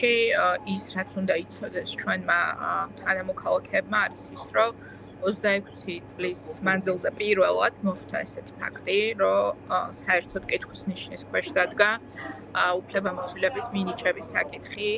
შემთხვევაში ის რაც უნდა იცოდეს ჩვენმა თანამოქალაქეებმა არის ის, რომ 26 წლის მანძილზე პირველად მოხდა ესეთი ფაქტი, რომ საერთოდ კითხვის ნიშნის ქვეშ დადგა უფლებამოსილების მინიჭების საკითხი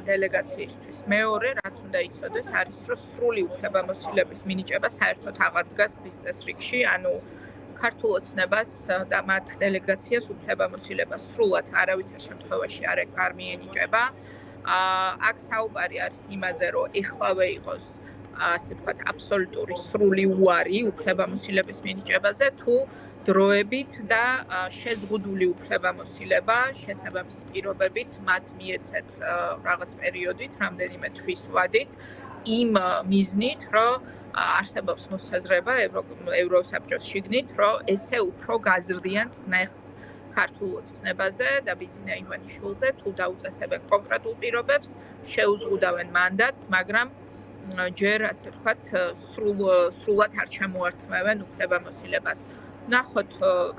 დელეგაციისთვის. მეორე, რაც უნდა იცოდეს, არის, რომ სრული უფლებამოსილების მინიჭება საერთოდ აღარ დგას ხის წესრიგში, ანუ ქართულ ოცნებას და მათ დელეგაციას უფლებამოსილება სრულად არავითარ შემთხვევაში არ მიენიჭება. აქ საუბარი არის იმაზე, რომ ეხლავე იყოს ასე ვთქვათ, აბსოლუტური სრული უარი უფლებამოსილების მინიჭებაზე, თუ დროებით და შეზღუდული უფლებამოსილება შესაბამისი პირობებით მათ მიეცეთ რაღაც პერიოდით, რამდენიმე თვის ვადით, იმ მიზნით, რომ არსებობს მოსაზრება ევროსაბჭოს შიგნით, რომ ესე უფრო გაზრდიან წნეხს ქართულ ოცნებაზე და ბიძინა ივანიშვილზე, თუ დაუწესებენ კონკრეტულ პირობებს, შეუზღუდავენ მანდატს, მაგრამ ჯერ ასე ვთქვათ, სრულად არ ჩამოართმევენ უფლებამოსილებას. ნახოთ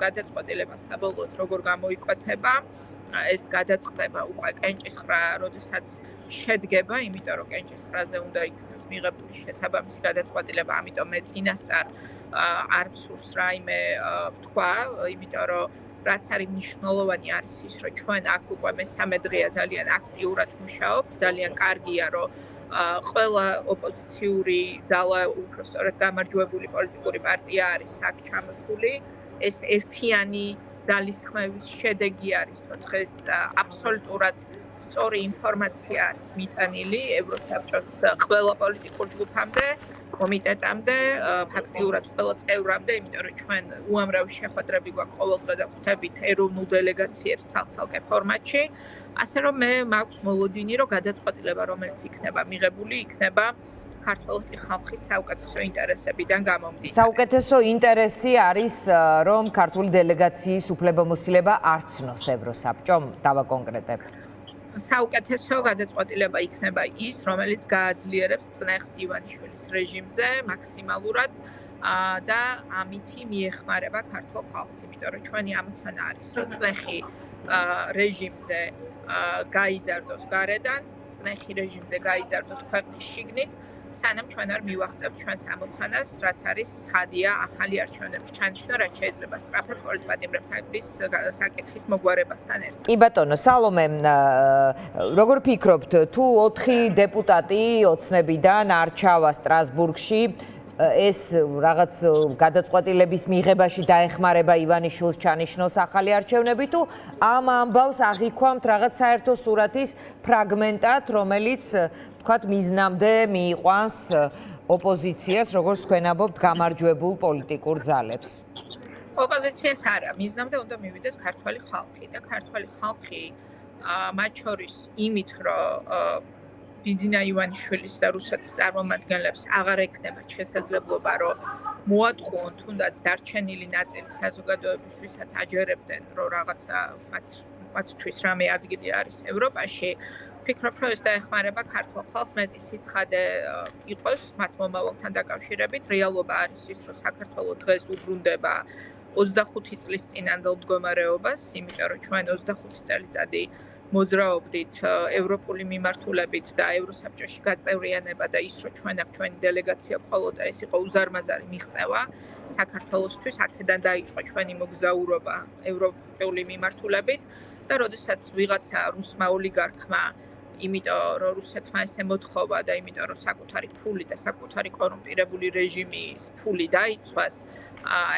გადაწყვეტილება საბოლოოდ როგორ გამოიკვეთება. ეს გადაწყდება უკვე კენჭისყრა, როდესაც შედგება, იმიტომ რომ კენჭისყრაზე უნდა იქნას მიღებული შესაბამისი გადაწყვეტილება, ამიტომ მე წინასწარ არ მსურს რაიმე ვთქვა, იმიტომ რომ რაც არის მნიშვნელოვანი არის ის, რომ ჩვენ აქ უკვე მესამე დღეა ძალიან აქტიურად მუშაობთ, ძალიან კარგია, რომ ყველა ოპოზიციური ძალა, უпростоრად გამარჯვებული პოლიტიკური პარტია არის აქ ჩამოსული. ეს ერთიანი ძალისხმევის შედეგი არის, რომ დღეს აბსოლუტურად სწორი ინფორმაცია არის მიტანილი ევროსაბჭოს ყველა პოლიტიკურ ჯგუფამდე, კომიტეტამდე, ფაქტიურად ყველა წევრამდე, იმიტომ რომ ჩვენ უამრავი შეხვედრები გვაქვს ყოველდღე და ხვდებით ეროვნულ დელეგაციებს ცალ-ცალკე ფორმატში. ასე რომ მე მაქვს მოლოდინი, რომ გადაწყვეტილება, რომელიც იქნება მიღებული, იქნება ქართველი ხალხის საუკეთესო ინტერესებიდან გამომდინარე. საუკეთესო ინტერესი არის, რომ ქართული დელეგაციის უფლებამოსილება არ ცნოს ევროსაბჭომ, დავაკონკრეტებ. საუკეთესო გადაწყვეტილება იქნება ის, რომელიც გააძლიერებს წნეხს ივანიშვილის რეჟიმზე მაქსიმალურად და ამითი მიეხმარება ქართულ ხალხს, იმიტომ რომ ჩვენი ამოცანა არის, რომ წნეხი რეჟიმზე გაიზარდოს გარედან, წნეხი რეჟიმზე გაიზარდოს ქვეყნის შიგნით, სანამ ჩვენ არ მივაღწევთ ჩვენს ამოცანას, რაც არის ცხადია ახალი არჩევნების ჩანიშვნა, რაც შეიძლება სწრაფად პოლიტპატიმრების საკითხის მოგვარებასთან ერთად. კი ბატონო, სალომე, როგორ ფიქრობთ, თუ 4 დეპუტატი ოცნებიდან არჩავა სტრასბურგში, ეს რაღაც გადაწყვეტილების მიღებაში დაეხმარება ივანიშვილს ჩანიშნოს ახალი არჩევნები, თუ ამ ამბავს აღიქვამთ რაღაც საერთო სურათის ფრაგმენტად, რომელიც ვთქვათ მიზნამდე მიიყვანს ოპოზიციას, როგორც თქვენ ამბობთ, გამარჯვებულ პოლიტიკურ ძალებს. ოპოზიციას არა, მიზნამდე უნდა მივიდეს ქართველი ხალხი და ქართველი ხალხი მათ შორის იმით, რომ ბიძინა ივანიშვილის და რუსეთის წარმომადგენლებს აღარ ექნებათ შესაძლებლობა, რომ მოატყუონ თუნდაც დარჩენილი ნაწილი საზოგადოების, ვისაც აჯერებდნენ, რომ რაღაცა მათთვის რამე ადგილი არის ევროპაში. ვფიქრობ, რომ ეს დაეხმარება ქართულ ხალხს, მეტი სიცხადე იყოს მათ მომავალთან დაკავშირებით. რეალობა არის ის, რომ საქართველო დღეს უბრუნდება 25 წლის წინანდელ მდგომარეობას, იმიტომ რომ ჩვენ 25 წელიწადი მოძრაობდით ევროპული მიმართულებით და ევროსაბჭოში გაწევრიანება და ის, რომ ჩვენ აქ ჩვენი დელეგაცია ყოლოდა, ეს იყო უზარმაზარი მიღწევა საქართველოსთვის, აქედან დაიწყო ჩვენი მოგზაურობა ევროპული მიმართულებით და როდესაც ვიღაცა რუსმა ოლიგარქმა იმიტომ რომ რუსეთმა ესე მოთხოვა და იმიტომ რომ საკუთარი ფული და საკუთარი კორუმპირებული რეჟიმის ფული დაიცვას,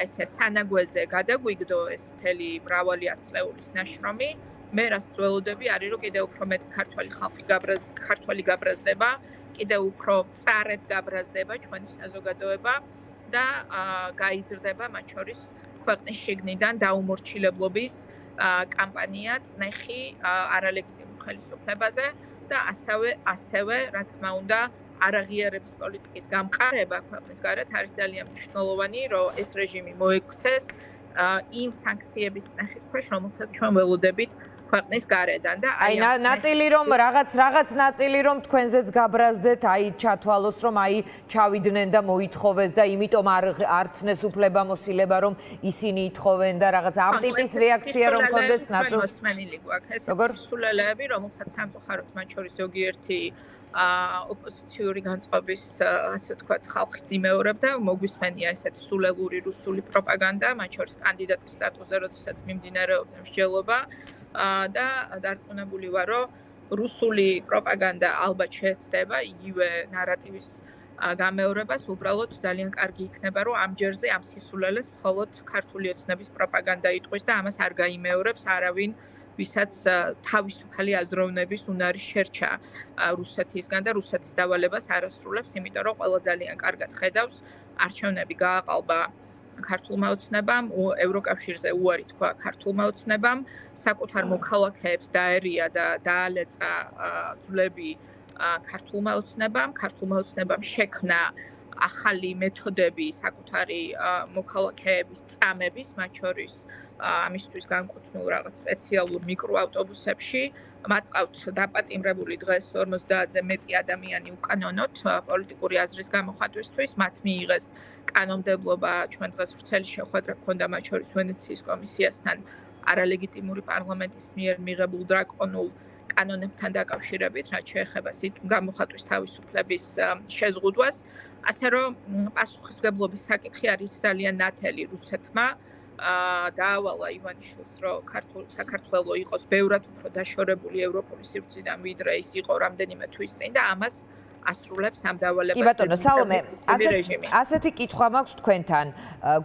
ესე სანაგვეზე გადაგვიგდო ეს მთელი მრავალი ათწლეულის ნაშრომი, მე რას ძველოდები არის რომ კიდევ უფრო მეტ ქართველი გაბრაზდება, კიდევ უფრო წარედ გაბრაზდება ჩვენი საზოგადოება და გაიზრდება მათ შორის ქვეყნის შიგნიდან დაუმორჩილებლობის კამპანია წნეხი არალეგიტიმურ ხელისუფლებაზე და ასევე რა თქმა უნდა არაღიარების პოლიტიკის გამყარება ქვეყნის გარეთ არის ძალიან მნიშვნელოვანი, რომ ეს რეჟიმი მოექცეს იმ სანქციების წნეხის ქვეშ, რომელსაც ჩვენ ველოდებით ქვეყნის გარედან და აი ნაწილი რომ რაღაც ნაწილი რომ თქვენზეც გაბრაზდეთ, აი ჩათვალოს რომ აი ჩავიდნენ და მოითხოვეს და იმიტომ არ ცნეს უფლებამოსილება რომ ისინი ითხოვენ და რაღაც ამ ტიპის რეაქცია რომ ქონდეს ნაწილს მოსმენილი გვაქვს ეს სულელეები, რომელსაც სამწუხაროდ მათ შორის ზოგიერთი ოპოზიციური განწყობის ასე ვთქვათ ხალხიც იმეორებდა, მოგვისმენია ესეთი სულელური რუსული პროპაგანდა, მათ შორის კანდიდატის სტატუსზე, როდესაც მიმდინარეობდა მსჯელობა და დარწმუნებული ვარ, რომ რუსული პროპაგანდა ალბათ შეეცდება იგივე ნარატივის გამეორებას, უბრალოდ ძალიან კარგი იქნება, რომ ამ ჯერზე ამ სისულელეს მხოლოდ ქართული ოცნების პროპაგანდა იტყვის და ამას არ გაიმეორებს არავინ, ვისაც თავისუფალი აზროვნების უნარი შერჩა რუსეთისგან და რუსეთის დავალებას არ ასრულებს, იმიტომ რომ ყველა ძალიან კარგად ხედავს, არჩევნები გააყალბა ქართულმა ოცნებამ, ევროკავშირზე უარი თქვა ქართულმა ოცნებამ, საკუთარ მოქალაქეებს დაერია და დაალეწა ძვლები ქართულმა ოცნებამ შექმნა ახალი მეთოდები საკუთარი მოქალაქეების წამების, მათ შორის ამისთვის განკუთვნილ რაღაც სპეციალურ მიკროავტობუსებში. მათ ყავთ დაპატიმრებული დღეს 50-ზე მეტი ადამიანი უკანონოდ პოლიტიკური აზრის გამოხატვისთვის, მათ მიიღეს კანონმდებლობა, ჩვენ დღეს ვრცელი შეხვედრა ჰქონდა მათ შორის ვენეციის კომისიასთან არალეგიტიმური პარლამენტის მიერ მიღებულ დრაკონულ კანონებთან დაკავშირებით, რაც შეეხება გამოხატვის თავისუფლების შეზღუდვას, ასე რომ პასუხისმგებლობის საკითხი არის ძალიან ნათელი რუსეთმა დაავალა ივანიშვილს, რომ საქართველო იყოს ბევრად უფრო დაშორებული ევროპული სივრციდან, ვიდრე ის იყო რამდენიმე თვის წინ და ამას ასრულებს ამ დავალებას. კი ბატონო, სალომე, ასეთი კითხვა მაქვს თქვენთან.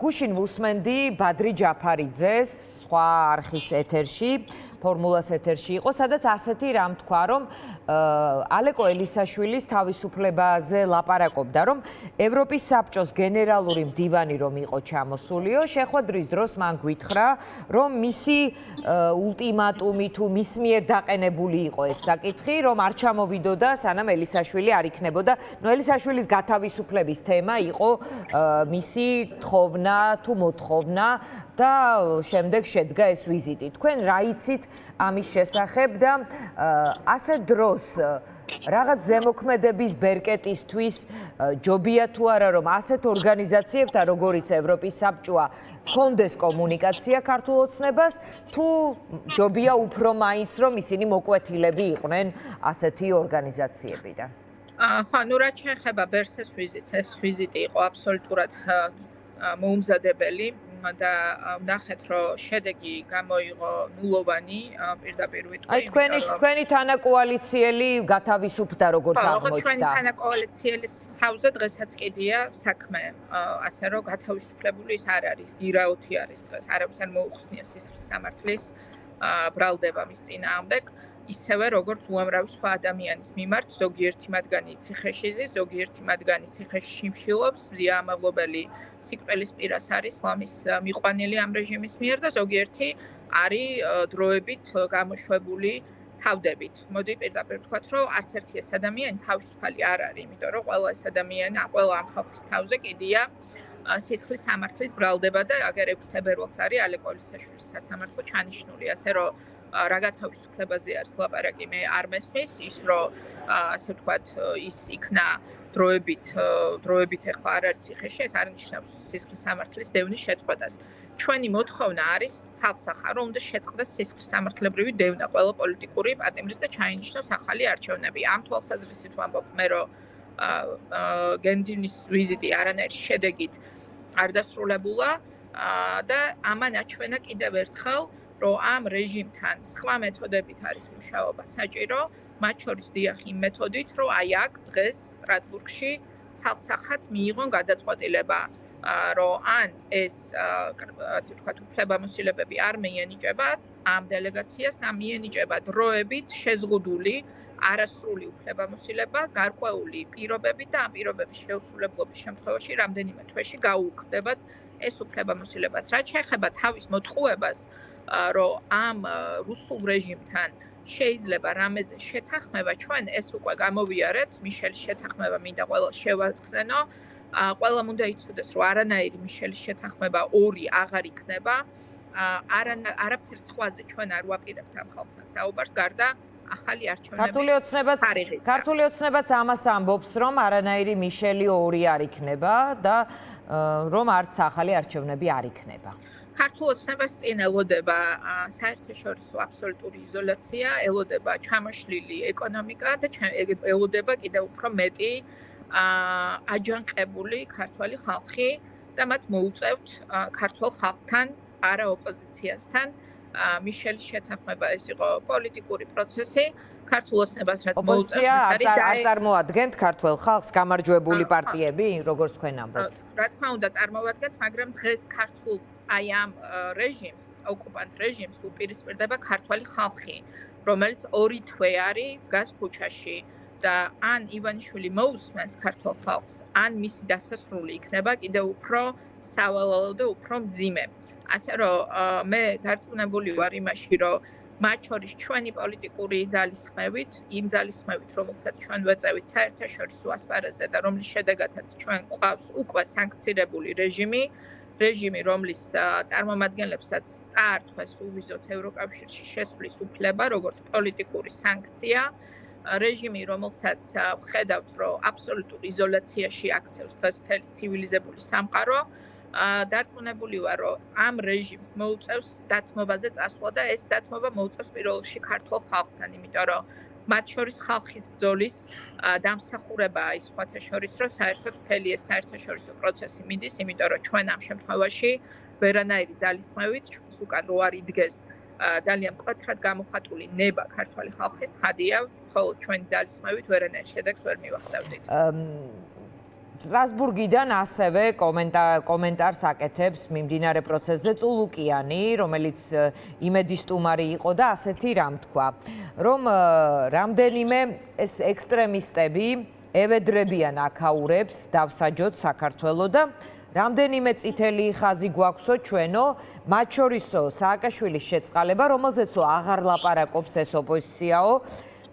გუშინ ვუსმენდი ბადრი ჯაფარიძეს, სხვა არხის ეთერში, ფორმულას ეთერში იყო, სადაც ასეთი რამ თქვა, რომ ალეკო ელისაშვილის თავისუფლებაზე ლაპარაკობდა, რომ ევროპის საბჭოს გენერალური მდივანი რომ იყო ჩამოსულიო, შეხვედრის დროს მან გვითხრა, რომ მისი ულტიმატუმი თუ მის მიერ დაყენებული იყო ეს საკითხი, რომ არ ჩამოვიდოდა, სანამ ელისაშვილი არ იქნებოდა. ნუ ელისაშვილის გათავისუფლების თემა იყო მისი თხოვნა თუ მოთხოვნა და შემდეგ შედგა ეს ვიზიტი. თქვენ რა იცით ამის შესახებ და ასე დროს რაღაც ზემოქმედების ბერკეტისთვის ჯობია თუ არა რომ ასეთ ორგანიზაციებთან როგორიც ევროპის საბჭოა კონდეს კომუნიკაცია ქართულ ოცნებას თუ ჯობია უფრო მაინც რომ ისინი მოკვეთილები იყვნენ ასეთი ორგანიზაციებიდან. ხო, ნუ რაც შეეხება ბერსეს ვიზიტს, ეს ვიზიტი იყო აბსოლუტურად მოუმზადებელი და ნახეთ, რომ შედეგი გამოიღო ნულოვანი, პირდაპირ ვიტყვი. აი თქვენი თანაკოალიციელი გათავისუფლდა როგორც აღმოჩნდა. ჩვენი თანაკოალიციელის თავზე დღესაც კიდია საქმე, ასე რომ გათავისუფლებული ის არ არის, გირაოთი არის დღეს, არავის არ მოუხსნია სისხლის სამართლის ბრალდება მის წინააღმდეგ. ისევე როგორც უამრავი სხვა ადამიანის მიმართ, ზოგიერთი მათგანი ციხეში ზის, ზოგიერთი მათგანი ციხეში შიმშილობს, ზიამავლობელი სიკვდილის პირას არის ისლამის მიყვანილი ამ რეჟიმის მიერ და ზოგიერთი არის დროებით გამოშვებული თავდებით. მოდი პირდაპირ ვთქვათ, რომ არც ერთი ეს ადამიანი თავისუფალი არ არის, იმიტომ რომ ყველა ეს ადამიანი, ყველა ამ ხალხის თავზე კიდია სისხლის სამართლის ბრალდება და აგერ 6 თებერვალს არის ალეკო ელისაშვილის სასამართლო ჩანიშნული, ასე რომ რა გათავისუფლებაზე არის ლაპარაკი, მე არ მესმის, ის რომ ასე ვთქვათ, ის იქნა დროებით ახლა არ არის ციხეში, ეს არ ნიშნავს სისხლის სამართლის დევნის შეწყვეტას. ჩვენი მოთხოვნა არის ცალსახა, რომ უნდა შეწყდეს სისხლის სამართლებრივი დევნა ყველა პოლიტიკური პატიმრის და ჩაინიშნოს ახალი არჩევნები. ამ თვალსაზრისით ვამბობ მე, რომ გენდინის ვიზიტი არანაირი შედეგით არ დასრულებულა და ამან აჩვენა კიდევ ერთხელ რომ ამ რეჟიმთან სხვა მეთოდებით არის მუშაობა საჭირო, მათ შორის დიახ იმ მეთოდით, რომ აი აქ დღეს სტრასბურგში ცალსახად მიიღონ გადაწყვეტილება, რომ ან ეს ასე ვთქვათ, უფლებამოსილებები არ მიენიჭება, ამ დელეგაციას მიენიჭება დროებით შეზღუდული არასრული უფლებამოსილება, გარკვეული პირობებით და ამ პირობების შეუსრულებლობის შემთხვევაში რამდენიმე თვეში გაუქმდებათ ეს უფლებამოსილებაც. რაც შეეხება თავის მოტყუებას, რომ ამ რუსულ რეჟიმთან შეიძლება რამეზე შეთანხმება, ჩვენ ეს უკვე გამოვიარეთ, მიშელის შეთანხმება მინდა ყველა შევაგრძენო. ყველამ უნდა იცოდეს, რომ არანაირი მიშელის შეთანხმება 2 აღარ იქნება. არაფერს სხვაზე ჩვენ არ ვაპირებთ ამ ხალხთან საუბარს, გარდა ახალი არჩევნების ქართული ოცნებაც ამას ამბობს, რომ არანაირი მიშელი 2 არ იქნება და რომ არც ახალი არჩევნები არ იქნება. ქართულ ოცნებას წინ ელოდება საერთაშორისო აბსოლუტური იზოლაცია, ელოდება ჩამოშლილი ეკონომიკა და ელოდება კიდევ უფრო მეტი აჯანყებული ქართველი ხალხი და მათ მოუწევთ ქართულ ხალხთან, არა ოპოზიციასთან მიშელის შეთანხმება. ეს იყო პოლიტიკური პროცესი. ქართულ ოცნებას რაც ოპოზიცია არ წარმოადგენთ ქართველ ხალხს, გამარჯვებული პარტიები, როგორც თქვენ ამბობთ. რა თქმა უნდა, წარმოვადგენთ, მაგრამ დღეს ქართულ აი ამ რეჟიმს, ოკუპანტ რეჟიმს უპირისპირდება ქართველი ხალხი, რომელიც 2 თვე არის დგას ქუჩაში და ან ივანიშვილი მოусმენს ქართულ ხალხს, ან მისი დასასრული იქნება კიდევ უფრო სავალალო და უფრო მძიმე. ასე რომ მე დარწმუნებული ვარ იმაში, რომ მათ შორის ჩვენი პოლიტიკური ძალისხმევით, იმ ძალისხმევით, რომელსაც ჩვენ ვეწევით საერთაშორისო ასპარეზზე და რომლის შედეგადაც ჩვენ გვყავს უკვე სანქცირებული რეჟიმი, რომლის წარმომადგენლებსაც წაართვეს უვიზოთ ევროკავშირში შესვლის უფლება, როგორც პოლიტიკური სანქცია, რეჟიმი, რომელსაც ვხედავთ, რომ აბსოლუტურ იზოლაციაში აქცევს დღეს მთელი ცივილიზებული სამყარო, დარწმუნებული ვარ, რომ ამ რეჟიმს მოუწევს დათმობაზე წასვლა და ეს დათმობა მოუწევს პირველ რიგში ქართულ ხალხთან, იმიტომ რომ მათ შორის ხალხის ბრძოლის დამსახურებაა ის სხვათა შორის, რომ საერთოდ მთელი ეს საერთაშორისო პროცესი მიდის, იმიტომ რომ ჩვენ ამ შემთხვევაში ვერანაირი ძალისხმევით ჩვენს უკან რო არ იდგეს ძალიან მკვეთრად გამოხატული ნება ქართული ხალხის ცხადია, ხოლო ჩვენი ძალისხმევით ვერანაირ შედეგს ვერ მივახსენებთ. სტრასბურგიდან ასევე კომენტარს აკეთებს მიმდინარე პროცესზე წულუკიანი, რომელიც იმედის სტუმარი იყო და ასეთი რამ თქვა, რომ რამდენიმე ეს ექსტრემისტები ევედრებიან აქაურებს დავსაჯოთ საქართველოს და რამდენიმე წითელი ხაზი გვაქვსო ჩვენო, მათ შორისო სააკაშვილის შეწყალება, რომელზეცო აღარ ლაპარაკობს ეს ოპოზიციაო,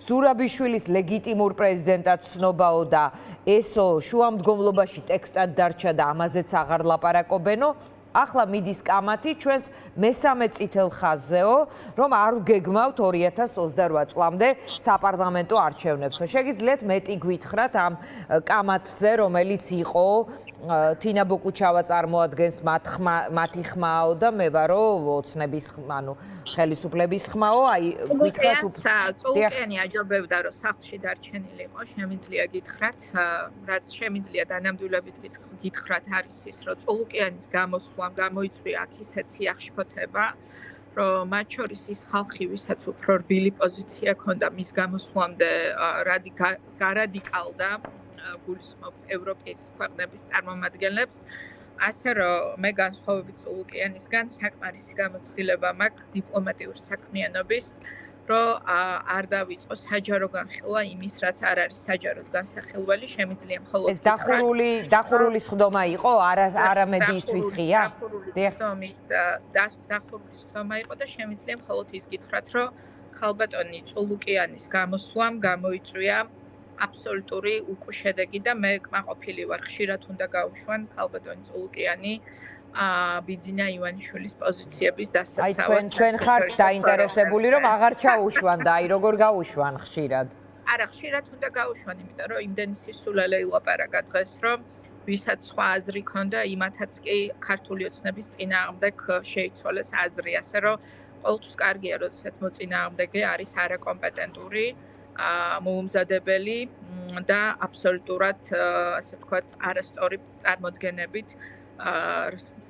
ზურაბიშვილის ლეგიტიმურ პრეზიდენტად ცნობაო და ესო შუამდგომლობაში ტექსტად დარჩა და ამაზეც აღარ ლაპარაკობენო, ახლა მიდის კამათი ჩვენს მესამე წითელ ხაზზეო, რომ არ გეგმავთ 2028 წლამდე საპარლამენტო არჩევნებსო. შეგიძლიათ მეტი გვითხრათ ამ კამათზე, რომელიც იყო თინა ბოკუჩავა წარმოადგენს მათი ხმაო და მე ვარო ოცნების ანუ ხელისუფლების ხმაო, აი გითხრათ წულუკიანი აჯობებდა რომ სახლში დარჩენილი იყო, შემიძლია გითხრათ, რაც შემიძლია დანამდვილებით გითხრათ არის ის, რომ წულუკიანის გამოსვლამ გამოიწვია აქ ისეთი ახშფოთება, რომ მათ შორის ის ხალხი, ვისაც უფრო რბილი პოზიცია ჰქონდა მის გამოსვლამდე გარადიკალდა გულისხმობ ევროპის ქვეყნების წარმომადგენლებს, ასე რომ მე განსხვავებით წულუკიანისგან საკმარისი გამოცდილება მაქვს დიპლომატიური საქმიანობის, რომ არ დავიწყო საჯარო განხილვა იმის, რაც არ არის საჯაროდ განსახილველი, შემიძლია მხოლოდ ეს დახურული სხდომა იყო, არა მედიისთვის ღია? დახურული სხდომა იყო და შემიძლია მხოლოდ ის გითხრათ, რომ ქალბატონი წულუკიანის გამოსვლამ გამოიწვია აბსოლუტური უკუშედეგი და მე კმაყოფილი ვარ, ხშირად უნდა გაუშვან ქალბატონი წულუკიანი ბიძინა ივანიშვილის პოზიციების დასაცავად. აი თქვენ ხართ დაინტერესებული, რომ აღარ ჩაუშვან და აი როგორ გაუშვან ხშირად? არა, ხშირად უნდა გაუშვან, იმიტომ რომ იმდენი სისულელე ილაპარაკა დღეს, რომ ვისაც სხვა აზრი ჰქონდა, იმათაც კი ქართული ოცნების წინააღმდეგ შეიცვალეს აზრი, ასე რომ ყოველთვის კარგია, როდესაც მოწინააღმდეგე არის არაკომპეტენტური მოუმზადებელი და აბსოლუტურად, ასე ვთქვათ, არასწორი წარმოდგენებით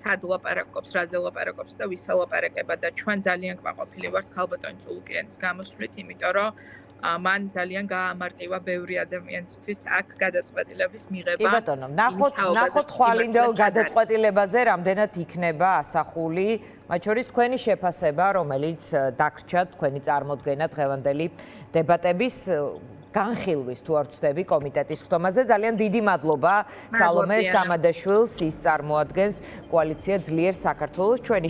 სად ლაპარაკობს, რაზე ლაპარაკობს და ვის ელაპარაკება და ჩვენ ძალიან კმაყოფილი ვართ ქალბატონი წულუკიანის გამოსვლით, იმიტომ რომ მან ძალიან გაამარტივა ბევრი ადამიანისთვის აქ გადაწყვეტილების მიღება. კი ბატონო, ნახოთ ხვალინდელ გადაწყვეტილებაზე რამდენად იქნება ასახული, მათ შორის თქვენი შეფასება, რომელიც დაგრჩა თქვენი წარმოდგენა დღევანდელი დებატების განხილვის თუ არ ვცდები კომიტეტის ხდომაზე. ძალიან დიდი მადლობა სალომე სამადაშვილს, ის წარმოადგენს კოალიცია ძლიერ საქართველოს ჩვენი